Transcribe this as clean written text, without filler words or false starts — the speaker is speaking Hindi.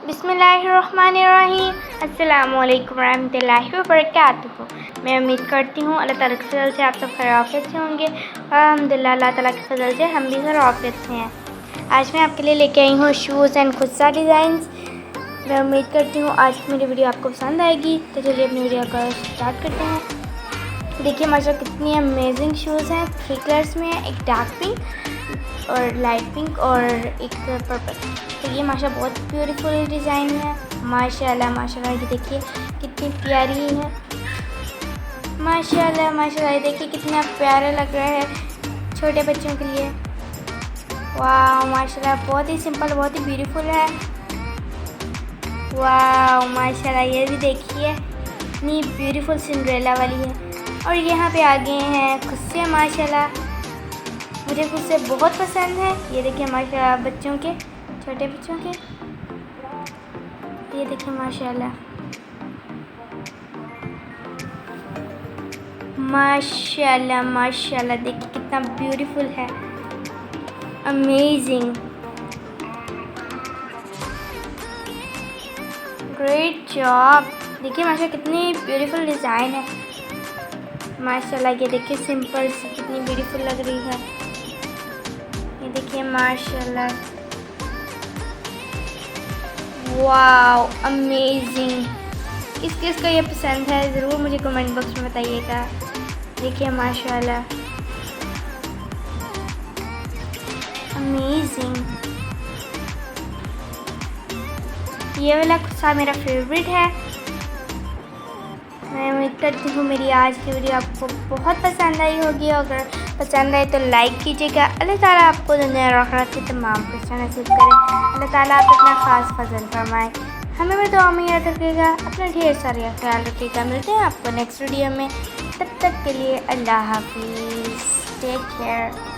बिस्मिल्लाहिर्रहमानिर्रहीम। अस्सलामुअलैकुम रहमतुल्लाहि व बरकातुहू। मैं उम्मीद करती हूँ अल्लाह ताला के फजल से आप सब खैरियत से होंगे और अल्हम्दुलिल्लाह अल्लाह ताला के फजल से हम भी खैरियत से हैं। आज मैं आपके लिए लेके आई हूँ शूज़ एंड खुस्सा डिज़ाइंस। मैं उम्मीद करती हूँ आज की मेरी वीडियो आपको पसंद आएगी। तो चलिए अपनी वीडियो को स्टार्ट करते हैं। देखिए माशाल्लाह कितनी अमेजिंग शूज़ हैं। 3 कलर्स में है, एक डार्क पिंक और लाइट पिंक और एक पर्पल। तो ये माशाल्लाह बहुत ब्यूटीफुल डिज़ाइन है। माशाल्लाह माशाल्लाह ये देखिए कितनी प्यारी है। माशाल्लाह माशाल्लाह ये देखिए कितना प्यारा लग रहा है छोटे बच्चों के लिए। वाह माशाल्लाह बहुत ही सिंपल बहुत ही ब्यूटीफुल है। वाह माशाल्लाह ये भी देखिए इतनी ब्यूटीफुल सिंड्रेला वाली है। और यहाँ पे आगे हैं खुस्से। माशाल्लाह मुझे खुस्से बहुत पसंद है। ये देखिए माशाल्लाह बच्चों के, छोटे बच्चों के, ये देखिए माशाल्लाह माशाल्लाह माशाल्लाह देखिए कितना ब्यूटीफुल है। Amazing, great job. देखिए माशाल्लाह कितनी ब्यूटीफुल डिज़ाइन है। माशाल्लाह ये देखिए सिंपल सी कितनी ब्यूटीफुल लग रही है। ये देखिए माशाल्लाह वाओ अमेजिंग। किस किस को ये पसंद है ज़रूर मुझे कमेंट बॉक्स में बताइएगा। देखिए माशाल्लाह अमेजिंग। ये वाला खुस्सा मेरा फेवरेट है। मैं उम्मीद करती हूँ मेरी आज की वीडियो आपको बहुत पसंद आई होगी। अगर पसंद आए तो लाइक कीजिएगा। अल्लाह ताला आपको दुनिया और आखिरत की तमाम खुशियाँ नसीब करे। अल्लाह ताला आप इतना ख़ास फजल फरमाए। हमें भी दुआ में याद रखिएगा। अपना ढेर सारा ख्याल रखिएगा। मिलते हैं आपको नेक्स्ट वीडियो में। तब तक के लिए अल्लाह हाफिज़। Take care.